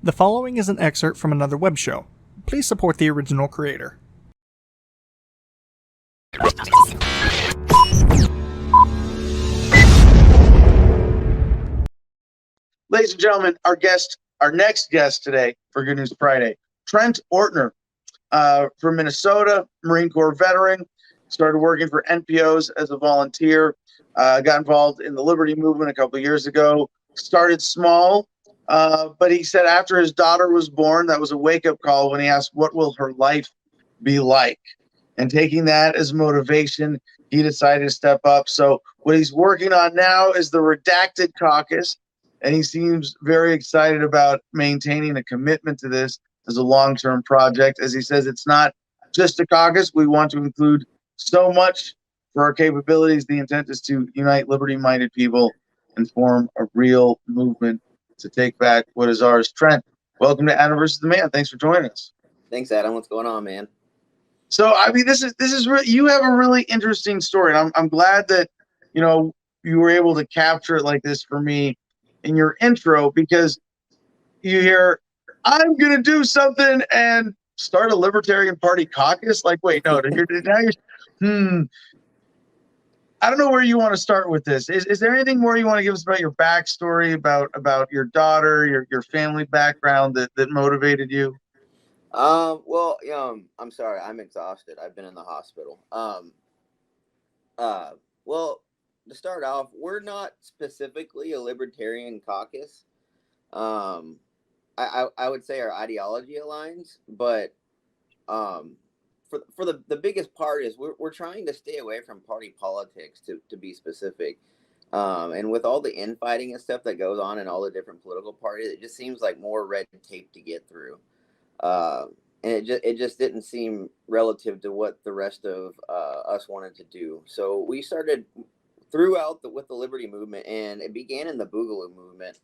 The following is an excerpt from another web show. Please support the original creator. Ladies and gentlemen, our next guest today for Good News Friday, Trent Ortner, from Minnesota, Marine Corps veteran, started working for NPOs as a volunteer, got involved in the Liberty Movement a couple of years ago, started small, but he said after his daughter was born, that was a wake-up call when he asked, what will her life be like? And taking that as motivation, he decided to step up. So what he's working on now is the Redacted Caucus, and he seems very excited about maintaining a commitment to this as a long-term project. As he says, it's not just a caucus. We want to include so much for our capabilities. The intent is to unite liberty-minded people and form a real movement to take back what is ours. Trent, welcome to Adam versus the Man. Thanks for joining us. Thanks, Adam. What's going on, man? So, I mean, this is really, you have a really interesting story, and I'm glad that, you were able to capture it like this for me in your intro, because you hear, I'm going to do something and start a Libertarian Party caucus. Like, wait, no, I don't know where you want to start with this. Is there anything more you want to give us about your backstory, about your daughter, your family background that motivated you? Well, I'm sorry, I'm exhausted. I've been in the hospital. Well, to start off, we're not specifically a libertarian caucus. I would say our ideology aligns, but for the biggest part is we're trying to stay away from party politics, to be specific. And with all the infighting and stuff that goes on in all the different political parties, it just seems like more red tape to get through. And it just didn't seem relative to what the rest of us wanted to do. So we started with the Liberty Movement, and it began in the Boogaloo movement.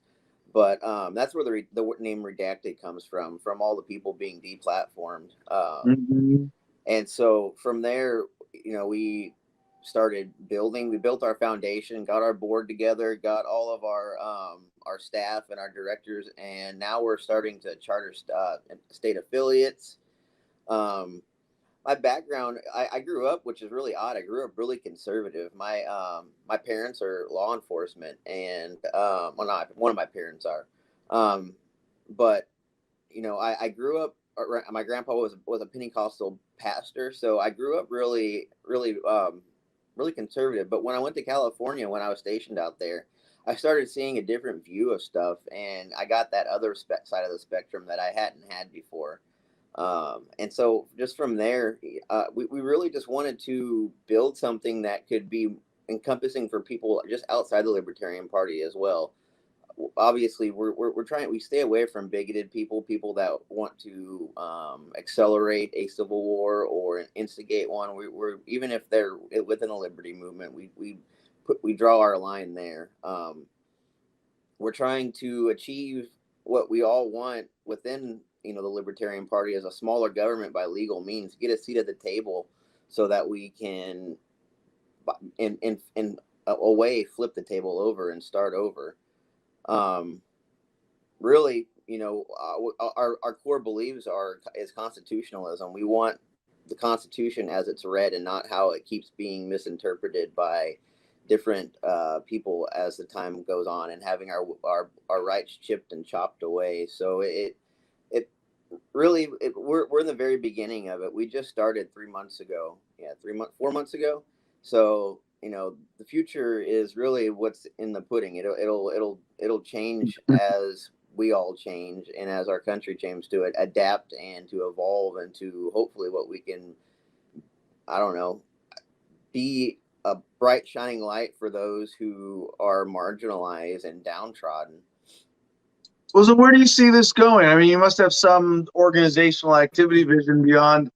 But that's where the name Redacted comes from all the people being deplatformed. And so from there, we started building. We built our foundation, got our board together, got all of our staff and our directors, and now we're starting to charter state affiliates. My background, I grew up, which is really odd. I grew up really conservative. My parents are law enforcement, and not one of my parents are, but I grew up. My grandpa was a Pentecostal pastor, so I grew up really, really, really conservative. But when I went to California, when I was stationed out there, I started seeing a different view of stuff, and I got that other side of the spectrum that I hadn't had before. And so just from there, we really just wanted to build something that could be encompassing for people just outside the Libertarian Party as well. Obviously, we're trying. We stay away from bigoted people that want to accelerate a civil war or instigate one. We're even if they're within the Liberty Movement, we draw our line there. We're trying to achieve what we all want within the Libertarian Party as a smaller government by legal means, get a seat at the table so that we can in a way flip the table over and start over. Really, our core beliefs is constitutionalism. We want the Constitution as it's read and not how it keeps being misinterpreted by different people as the time goes on, and having our rights chipped and chopped away. So we're in the very beginning of it. We just started 3 months ago. 4 months ago. So the future is really what's in the pudding. It'll change as we all change, and as our country changes, to adapt and to evolve, and to hopefully what we can, be a bright shining light for those who are marginalized and downtrodden. Well, so where do you see this going? I mean, you must have some organizational activity vision beyond,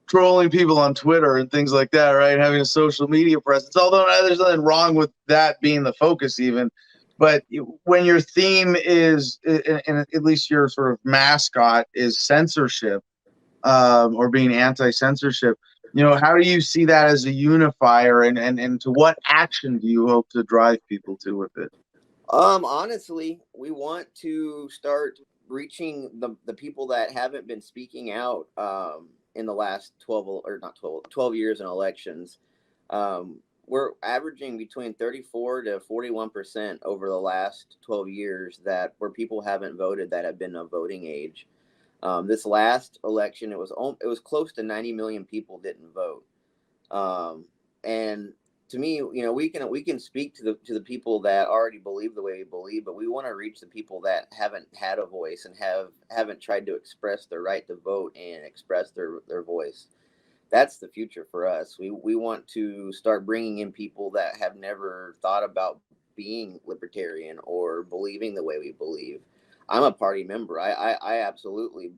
trolling people on Twitter and things like that, right? Having a social media presence. Although there's nothing wrong with that being the focus even. But when your theme is, and at least your sort of mascot is censorship, or being anti-censorship, how do you see that as a unifier, and to what action do you hope to drive people to with it? Honestly, we want to start reaching the people that haven't been speaking out in the last 12 or not 12 years in elections. We're averaging between 34 to 41% over the last 12 years that where people haven't voted that have been of voting age. This last election, it was close to 90 million people didn't vote. And to me, we can speak to the people that already believe the way we believe, but we want to reach the people that haven't had a voice and haven't tried to express their right to vote and express their voice. That's the future for us. We want to start bringing in people that have never thought about being libertarian or believing the way we believe. I'm a party member. I absolutely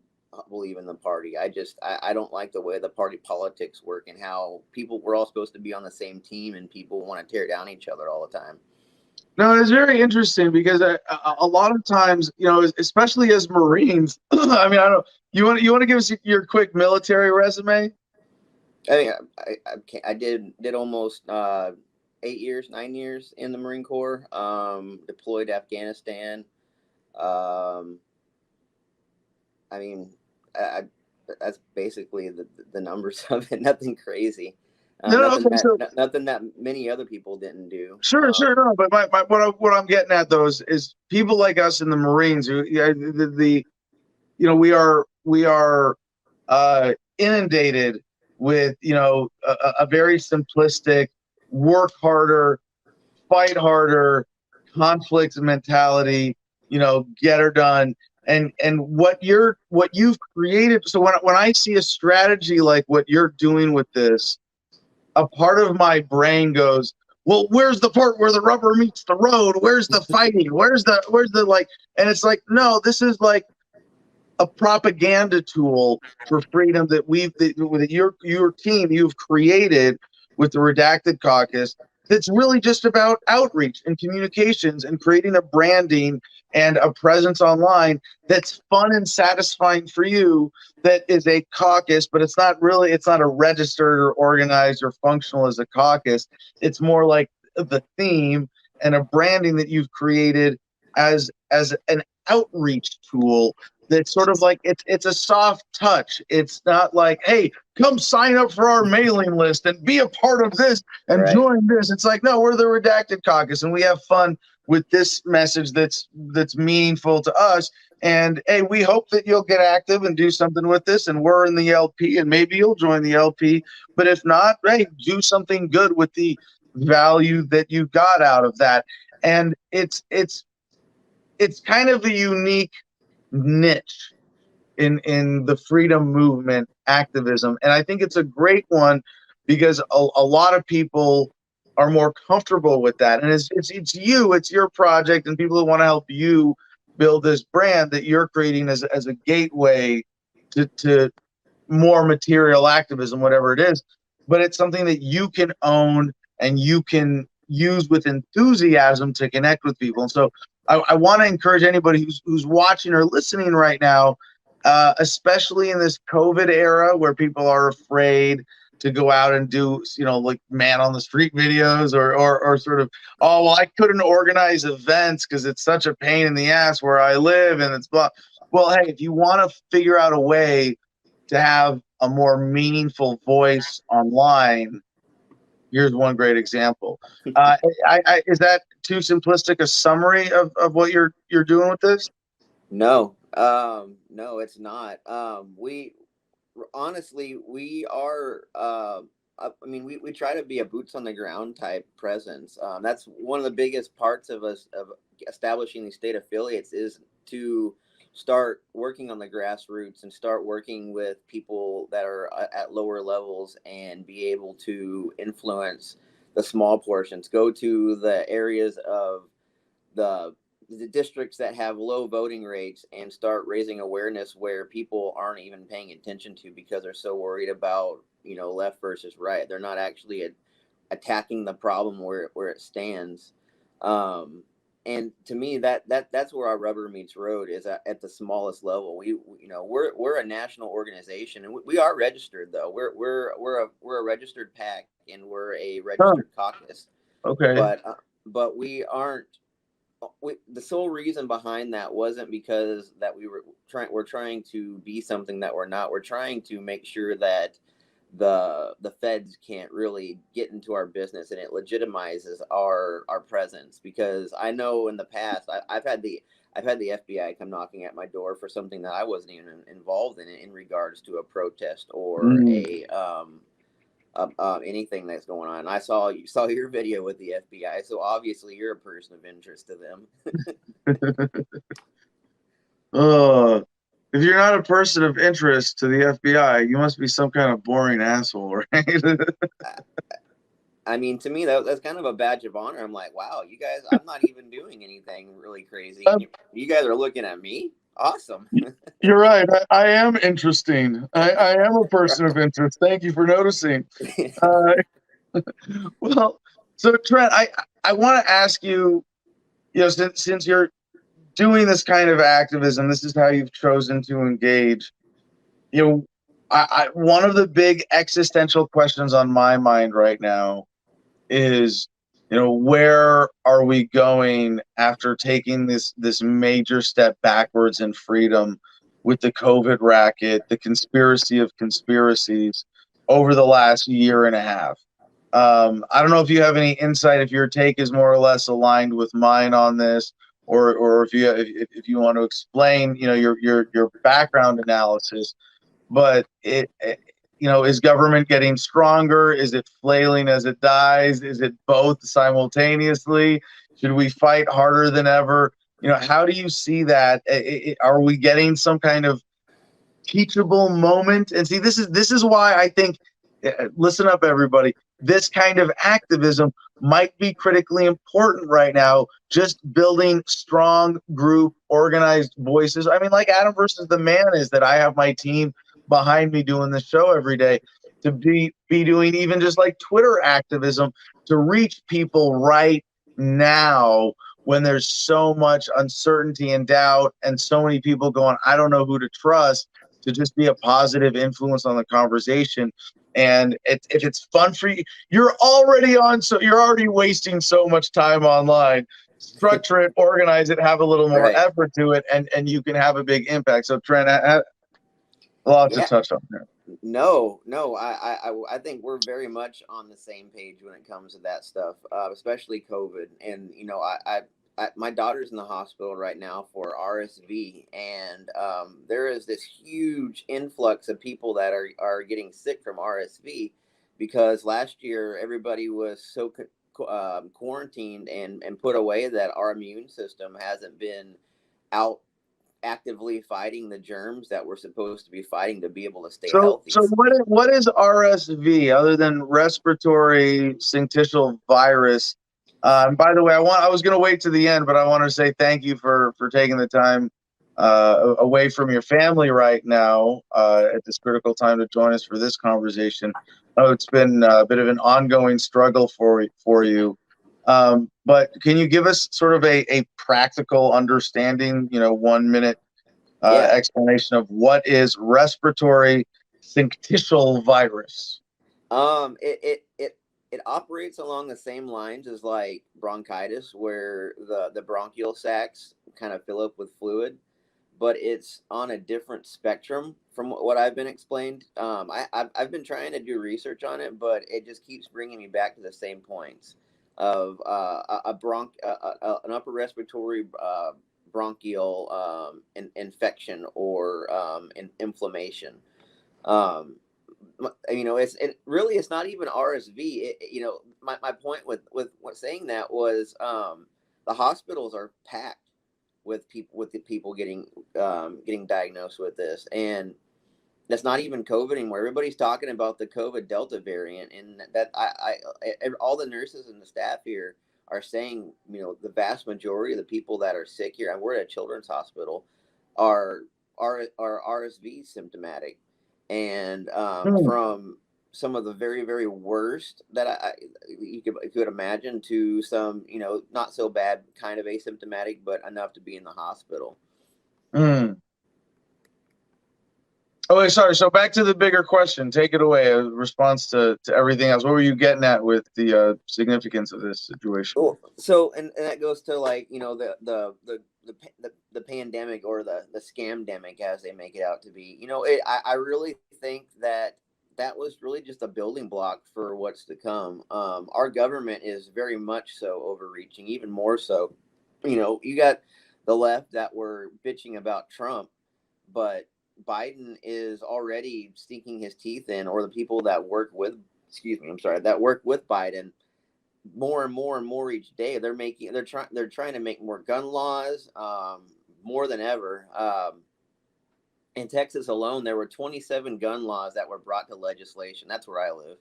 believe in the party. I don't like the way the party politics work and how we're all supposed to be on the same team and people want to tear down each other all the time. No, it's very interesting because a lot of times, especially as Marines, I mean, I don't. You want to give us your quick military resume? I mean, I did almost 8 years, 9 years in the Marine Corps. Deployed to Afghanistan. I mean, that's basically the numbers of it. Nothing crazy. Nothing that many other people didn't do. Sure, no. But what I'm getting at though is people like us in the Marines who we are inundated with a very simplistic work harder, fight harder, conflict mentality, get her done. And what you've created. So when I see a strategy like what you're doing with this, a part of my brain goes, well, where's the part where the rubber meets the road? Where's the fighting? Where's the like? And it's like, no, this is like a propaganda tool for freedom that your team you've created with the Redacted Caucus. That's really just about outreach and communications and creating a branding and a presence online that's fun and satisfying for you. That is a caucus, but it's not a registered or organized or functional as a caucus. It's more like the theme and a branding that you've created as an outreach tool that's sort of like it's a soft touch. It's not like, hey, come sign up for our mailing list and be a part of this and join this. It's like, no, we're the Redacted Caucus and we have fun with this message that's meaningful to us. And hey, we hope that you'll get active and do something with this. And we're in the LP and maybe you'll join the LP. But if not, hey, do something good with the value that you got out of that. And it's kind of a unique niche in the freedom movement activism, and I think it's a great one because a lot of people are more comfortable with that, and it's your project and people who want to help you build this brand that you're creating as a gateway to more material activism, whatever it is. But it's something that you can own and you can use with enthusiasm to connect with people. And so I want to encourage anybody who's watching or listening right now, especially in this COVID era where people are afraid to go out and do, like man on the street videos or sort of, oh, well, I couldn't organize events because it's such a pain in the ass where I live and it's blah. Well, hey, if you want to figure out a way to have a more meaningful voice online, here's one great example. Is that too simplistic a summary of what you're doing with this? No, no, it's not. We honestly, we are. We try to be a boots on the ground type presence. That's one of the biggest parts of us of establishing these state affiliates is to start working on the grassroots and start working with people that are at lower levels and be able to influence the small portions. Go to the areas of the districts that have low voting rates and start raising awareness where people aren't even paying attention to because they're so worried about left versus right. They're not actually attacking the problem where it stands. And to me, that's where our rubber meets road is at the smallest level. We're a national organization and we are registered though. We're a registered PAC and we're a registered caucus. Okay. But we aren't the sole reason behind that wasn't because that we're trying to be something that we're not. We're trying to make sure that the feds can't really get into our business, and it legitimizes our presence. Because I know in the past I've had the FBI come knocking at my door for something that I wasn't even involved in regards to a protest or Mm. anything that's going on. I saw your video with the FBI, so obviously you're a person of interest to them. If you're not a person of interest to the FBI, you must be some kind of boring asshole, right? I mean, to me, that's kind of a badge of honor. I'm like, wow, you guys, I'm not even doing anything really crazy, and you guys are looking at me. Awesome. You're right. I am interesting. I am a person of interest. Thank you for noticing. Uh, well, so Trent, I want to ask you, since you're doing this kind of activism, this is how you've chosen to engage. One of the big existential questions on my mind right now is, where are we going after taking this major step backwards in freedom with the COVID racket, the conspiracy of conspiracies over the last year and a half? I don't know if you have any insight, if your take is more or less aligned with mine on this, or if you want to explain, your background analysis. But is government getting stronger? Is it flailing as it dies? Is it both simultaneously? Should we fight harder than ever? How do you see that? Are we getting some kind of teachable moment? And see, this is why I think, listen up, everybody. This kind of activism might be critically important right now. Just building strong group, organized voices. I mean, like Adam versus the Man is that I have my team behind me doing the show every day, to be doing even just like Twitter activism to reach people right now when there's so much uncertainty and doubt and so many people going, I don't know who to trust, to just be a positive influence on the conversation. And if it's fun for you, you're already wasting so much time online. Structure it, organize it, have a little more Right. effort to it, and you can have a big impact. So Trent, a lot to touch on there. No, I think we're very much on the same page when it comes to that stuff, especially COVID. And my daughter's in the hospital right now for RSV, and there is this huge influx of people that are getting sick from RSV because last year everybody was so quarantined and put away that our immune system hasn't been out actively fighting the germs that we're supposed to be fighting to be able to stay healthy. So what is RSV other than respiratory syncytial virus? By the way, I was going to wait to the end, but I want to say thank you for taking the time away from your family right now at this critical time to join us for this conversation. I know it's been a bit of an ongoing struggle for you. But can you give us sort of a practical understanding, 1 minute explanation of what is respiratory syncytial virus? It operates along the same lines as like bronchitis, where the bronchial sacs kind of fill up with fluid, but it's on a different spectrum from what I've been explained. I've been trying to do research on it, but it just keeps bringing me back to the same points of an upper respiratory bronchial infection or inflammation. It's not even RSV. My point with saying that was the hospitals are packed with the people getting diagnosed with this, and that's not even COVID anymore. Everybody's talking about the COVID Delta variant, and that all the nurses and the staff here are saying, the vast majority of the people that are sick here, and we're at a children's hospital, are RSV symptomatic, and from some of the very, very worst that you could imagine to some, not so bad kind of asymptomatic, but enough to be in the hospital. Oh, wait, sorry. So back to the bigger question. Take it away. A response to everything else. What were you getting at with the significance of this situation? Well, so and that goes to like the pandemic or the scamdemic as they make it out to be. I really think that was really just a building block for what's to come. Our government is very much so overreaching, even more so. You got the left that were bitching about Trump, but Biden is already sinking his teeth in, or the people that work with, excuse me, I'm sorry, that work with Biden more and more and more each day. They're trying to make more gun laws, more than ever. In Texas alone, there were 27 gun laws that were brought to legislation. That's where I live.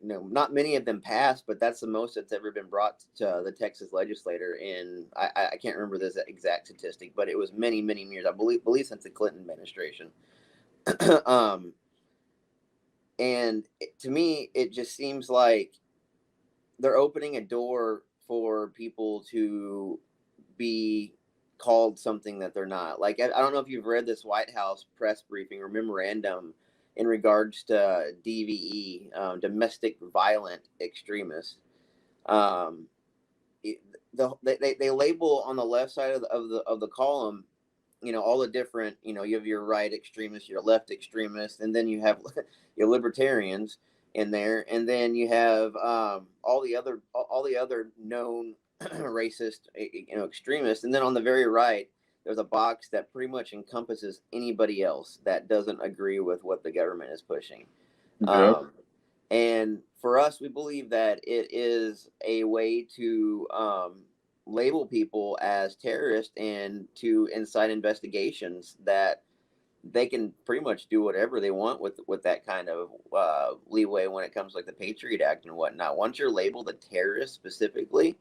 Not many of them passed, but that's the most that's ever been brought to the Texas legislature. In I can't remember this exact statistic, but it was many many years. I believe since the Clinton administration. And to me, it just seems like they're opening a door for people to be called something that they're not. Like, I don't know if you've read this White House press briefing or memorandum in regards to DVE, domestic violent extremists. Um, they label on the left side of the column, all the different, you have your right extremists, your left extremists, and then you have your libertarians in there, and then you have all the other known racist, extremists, and then on the very right, there's a box that pretty much encompasses anybody else that doesn't agree with what the government is pushing. Okay. And for us, we believe that it is a way to label people as terrorists and to incite investigations that they can pretty much do whatever they want with that kind of leeway when it comes to like the Patriot Act and whatnot. Once you're labeled a terrorist specifically,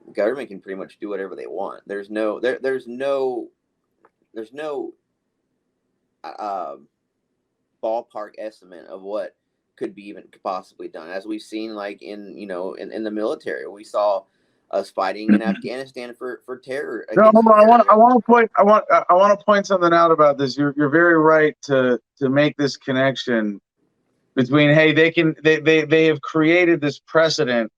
the government can pretty much do whatever they want. There's no ballpark estimate of what could be even possibly done, as we've seen like in the military. We saw us fighting in Afghanistan for terror No, against hold on. terror. I want to point something out about this. You're very right to make this connection between, hey, they have created this precedent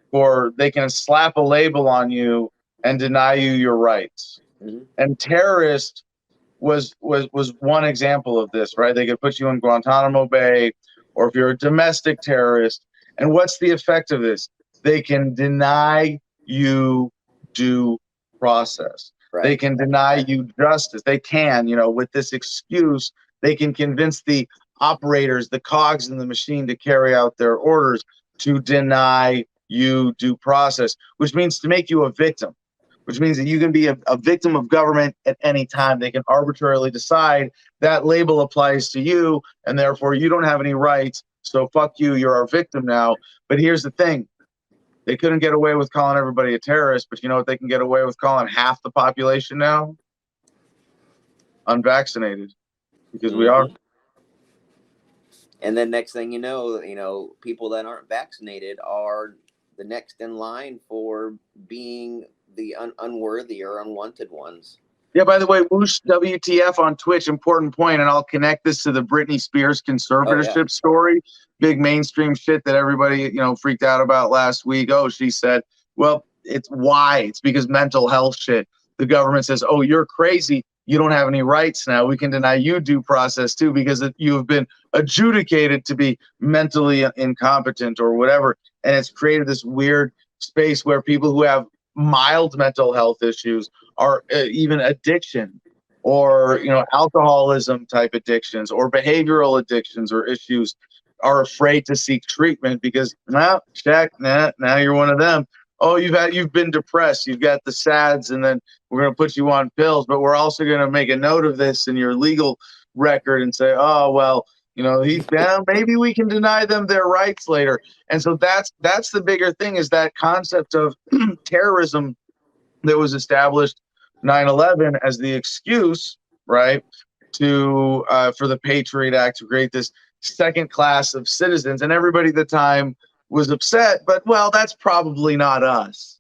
for they can slap a label on you and deny you your rights. Mhm. And terrorist was one example of this, right? They could put you in Guantanamo Bay, or if you're a domestic terrorist. And what's the effect of this? They can deny you due process. Right. They can deny you justice. They can, with this excuse, they can convince the operators, the cogs in the machine to carry out their orders to deny you due process, which means to make you a victim, which means that you can be a victim of government at any time. They can arbitrarily decide that label applies to you, and therefore you don't have any rights. So fuck you, you're our victim now. But here's the thing. They couldn't get away with calling everybody a terrorist, but you know what they can get away with calling half the population now? Unvaccinated. Because we are. And then next thing you know, people that aren't vaccinated are the next in line for being the unworthy or unwanted ones. Yeah, by the way, Whoosh WTF on Twitch, important point, and I'll connect this to the Britney Spears conservatorship story. Big mainstream shit that everybody, freaked out about last week. Oh, she said, well, it's why? It's because mental health shit. The government says, oh, you're crazy. You don't have any rights now. We can deny you due process too because you have been adjudicated to be mentally incompetent or whatever. And it's created this weird space where people who have mild mental health issues or even addiction or alcoholism type addictions or behavioral addictions or issues are afraid to seek treatment because now you're one of them. Oh, you've been depressed, you've got the SADS, and then we're going to put you on pills, but we're also going to make a note of this in your legal record and say, oh well, he's down, maybe we can deny them their rights later. And so that's the bigger thing, is that concept of terrorism that was established 9/11 as the excuse, right, to for the Patriot Act to create this second class of citizens, and everybody at the time was upset. But well, that's probably not us.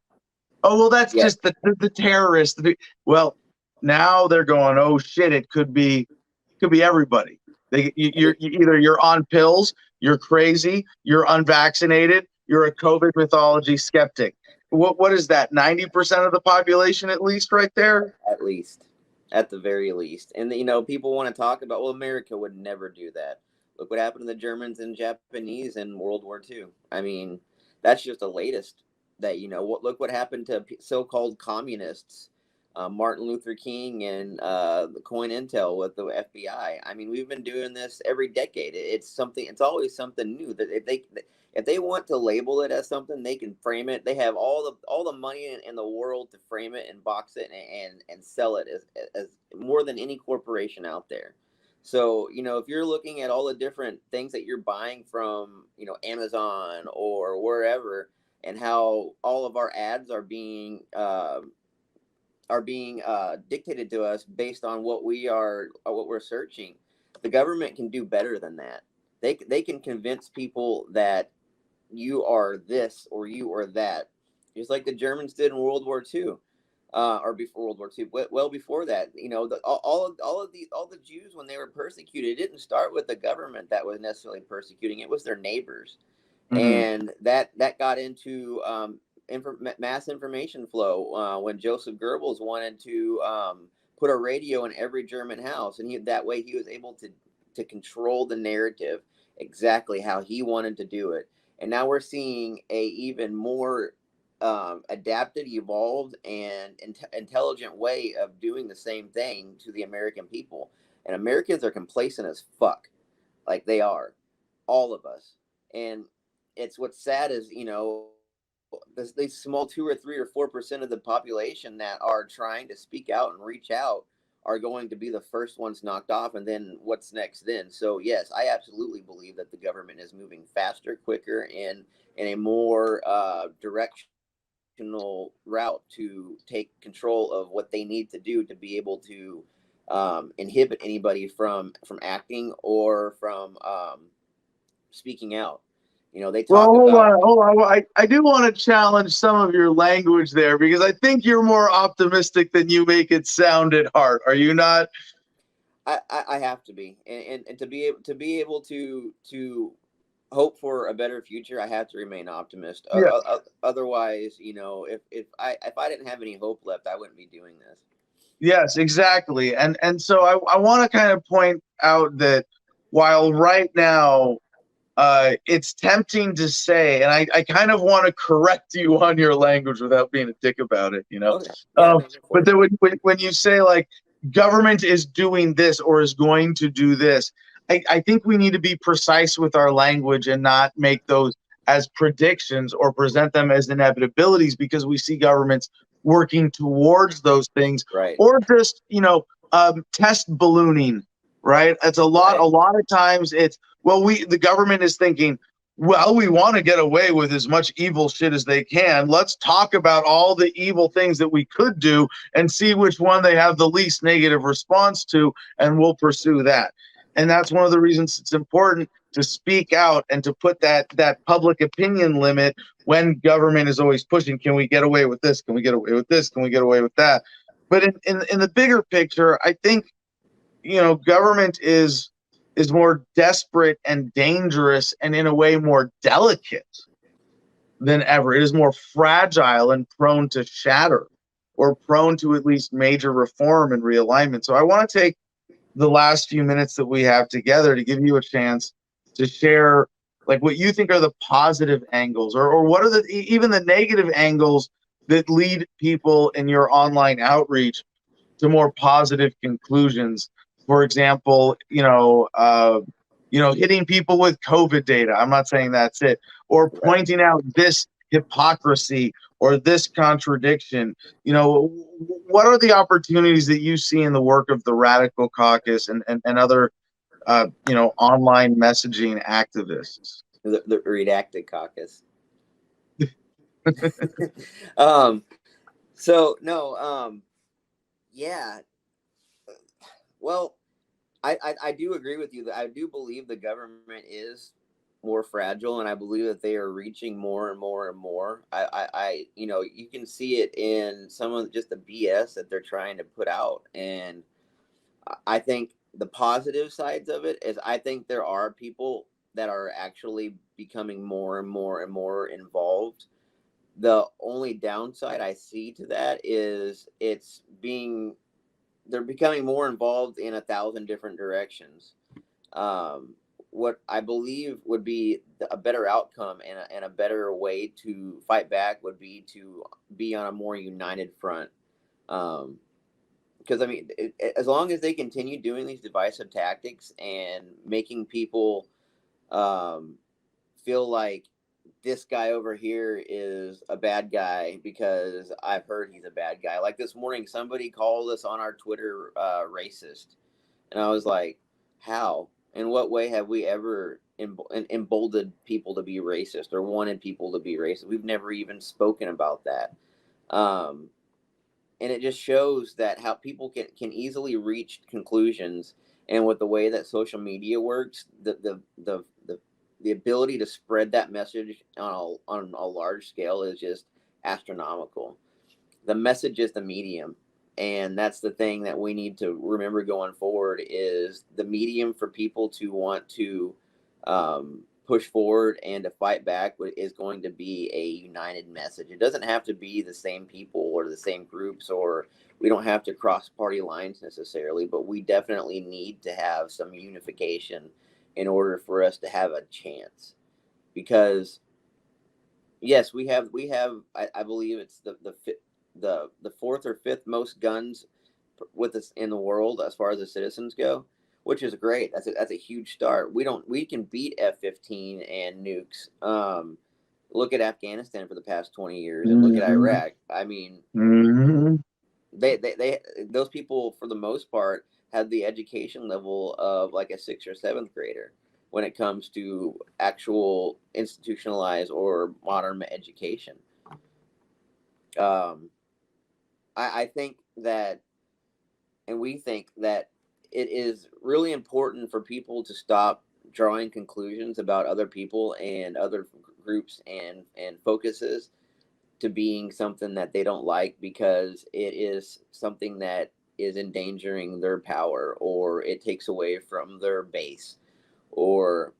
Oh well, that's just the terrorists. Well, now they're going, oh shit, it could be could be everybody. You're on pills, you're crazy, you're unvaccinated, you're a COVID mythology skeptic. What is that? 90% of the population, at least, right there. At least, at the very least. And people want to talk about, well, America would never do that. Look what happened to the Germans and Japanese in World War II. I mean, that's just the latest. That look what happened to so-called communists, Martin Luther King and the COINTEL with the FBI. I mean, we've been doing this every decade. It's something. It's always something new. That if they want to label it as something, they can frame it. They have all the money in the world to frame it and box it and sell it as more than any corporation out there. So, if you're looking at all the different things that you're buying from, Amazon or wherever, and how all of our ads are being dictated to us based on what we're searching, the government can do better than that. They can convince people that you are this or you are that, just like the Germans did in World War II, or before World War II. Well, before that, all the Jews, when they were persecuted, it didn't start with the government that was necessarily persecuting. It was their neighbors, and that got into mass information flow when Joseph Goebbels wanted to put a radio in every German house, and that way he was able to control the narrative exactly how he wanted to do it. And now we're seeing a even more adapted, evolved, and intelligent way of doing the same thing to the American people. And Americans are complacent as fuck, like they are, all of us. And it's what's sad is these small 2 or 3 or 4% of the population that are trying to speak out and reach out are going to be the first ones knocked off, and then what's next then? So yes, I absolutely believe that the government is moving faster, quicker, in a more directional route to take control of what they need to do to be able to inhibit anybody from acting or from speaking out. They Well, talk about. hold on. I do want to challenge some of your language there, because I think you're more optimistic than you make it sound at heart. Are you not? I have to be, and to be able to hope for a better future, I have to remain optimist. Yeah. Otherwise, if I didn't have any hope left, I wouldn't be doing this. Yes, exactly. And so I want to kind of point out that while right now it's tempting to say, and I kind of want to correct you on your language without being a dick about it, Okay. Yeah, no, but then when you say like government is doing this or is going to do this, I think we need to be precise with our language and not make those as predictions or present them as inevitabilities, because we see governments working towards those things, right. or just test ballooning, right? It's a lot of times it's, well, the government is thinking, well, we want to get away with as much evil shit as they can. Let's talk about all the evil things that we could do and see which one they have the least negative response to, and we'll pursue that. And that's one of the reasons it's important to speak out and to put that public opinion limit when government is always pushing, can we get away with this? Can we get away with this? Can we get away with that? But in the bigger picture, I think, government is more desperate and dangerous, and in a way more delicate than ever. It is more fragile and prone to shatter, or prone to at least major reform and realignment. So I want to take the last few minutes that we have together to give you a chance to share like what you think are the positive angles, or what are even the negative angles that lead people in your online outreach to more positive conclusions. For example, hitting people with COVID data. I'm not saying that's it, or pointing out this hypocrisy or this contradiction. What are the opportunities that you see in the work of the Radical Caucus and other, online messaging activists? The Redacted Caucus. So no. Yeah. Well, I do agree with you that I do believe the government is more fragile, and I believe that they are reaching more and more and more. You can see it in some of just the BS that they're trying to put out, and I think the positive sides of it is I think there are people that are actually becoming more and more and more involved. The only downside I see to that is they're becoming more involved in 1,000 different directions. Um, what I believe would be a better outcome and a better way to fight back would be to be on a more united front. Because I mean, as long as they continue doing these divisive tactics and making people um, feel like this guy over here is a bad guy because I've heard he's a bad guy. Like this morning, somebody called us on our Twitter racist, and I was like, "How? In what way have we ever emboldened people to be racist or wanted people to be racist? We've never even spoken about that." Um, and it just shows that how people can easily reach conclusions, and with the way that social media works, the ability to spread that message on a large scale is just astronomical. The message is the medium, and that's the thing that we need to remember going forward is the medium for people to want to push forward and to fight back is going to be a united message. It doesn't have to be the same people or the same groups, or we don't have to cross party lines necessarily, but we definitely need to have some unification in order for us to have a chance. Because yes, I believe it's the fourth or fifth most guns with us in the world as far as the citizens go, which is great. That's a huge start. We can beat F-15 and nukes. Look at Afghanistan for the past 20 years, and look at Iraq. I mean, they those people for the most part have the education level of like a sixth or seventh grader when it comes to actual institutionalized or modern education. Um, I think that, and we think that it is really important for people to stop drawing conclusions about other people and other groups and focuses to being something that they don't like because it is something that is endangering their power or it takes away from their base, or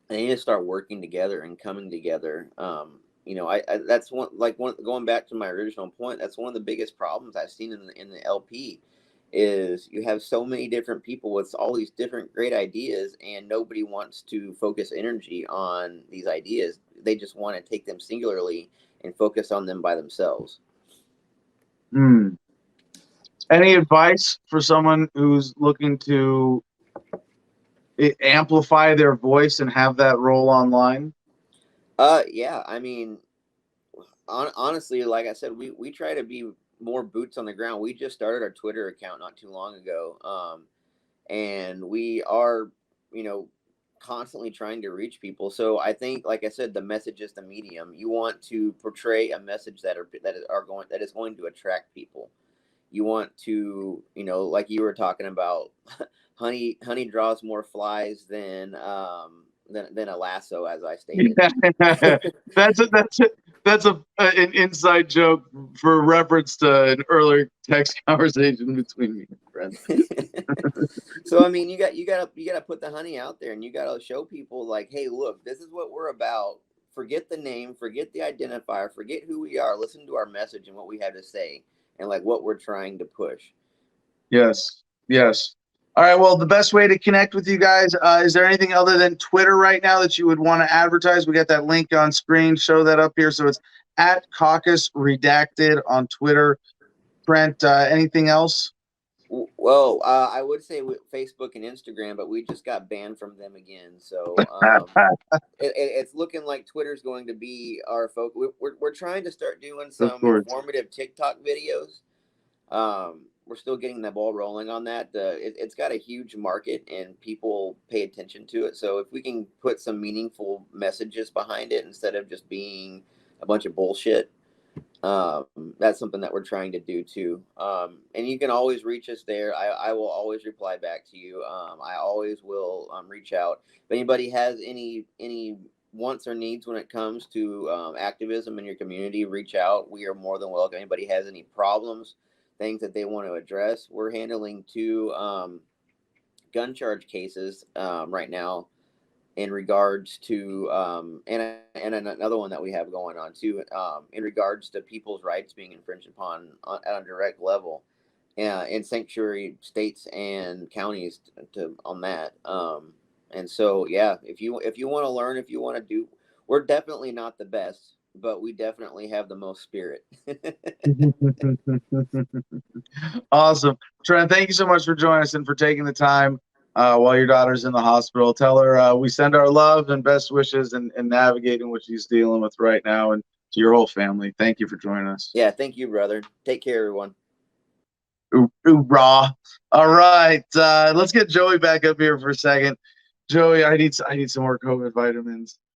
they need to start working together and coming together. I that's one going back to my original point. That's one of the biggest problems I've seen in the LP is you have so many different people with all these different great ideas, and nobody wants to focus energy on these ideas. They just want to take them singularly and focus on them by themselves. Any advice for someone who's looking to amplify their voice and have that role online? Yeah, I mean, honestly, like I said, we try to be more boots on the ground. We just started our Twitter account not too long ago, and we are, you know, constantly trying to reach people. So I think, like I said, the message is the medium. You want to portray a message that is going to attract people. You want to, like you were talking about, honey draws more flies than a lasso, as I stated. That's an inside joke for reference to an earlier text conversation between me and friends. So I mean, you gotta put the honey out there, and you gotta show people like, hey, look, this is what we're about. Forget the name, forget the identifier, forget who we are. Listen to our message and what we have to say, and like what we're trying to push. Yes. All right. Well, the best way to connect with you guys, is there anything other than Twitter right now that you would want to advertise? We got that link on screen. Show that up here. So it's at Caucus Redacted on Twitter. Trent, anything else? Well, I would say with Facebook and Instagram, but we just got banned from them again. So it's looking like Twitter's going to be our focus. We're trying to start doing some informative TikTok videos. We're still getting the ball rolling on that. It's got a huge market and people pay attention to it. So if we can put some meaningful messages behind it instead of just being a bunch of bullshit, that's something that we're trying to do too. And you can always reach us there. I will always reply back to you. I always will reach out. If anybody has any wants or needs when it comes to activism in your community, reach out. We are more than welcome. Anybody has any problems, things that they want to address, we're handling gun charge cases right now in regards to and another one that we have going on too in regards to people's rights being infringed upon at a direct level in sanctuary states and counties on that. And so yeah, if you want to learn, if you want to do, we're definitely not the best, but we definitely have the most spirit. Awesome. Trent, thank you so much for joining us and for taking the time while your daughter's in the hospital. Tell her we send our love and best wishes in navigating what she's dealing with right now, and to your whole family. Thank you for joining us. Yeah, thank you, brother. Take care, everyone. Raw. All right. Let's get Joey back up here for a second. Joey, I need some more COVID vitamins.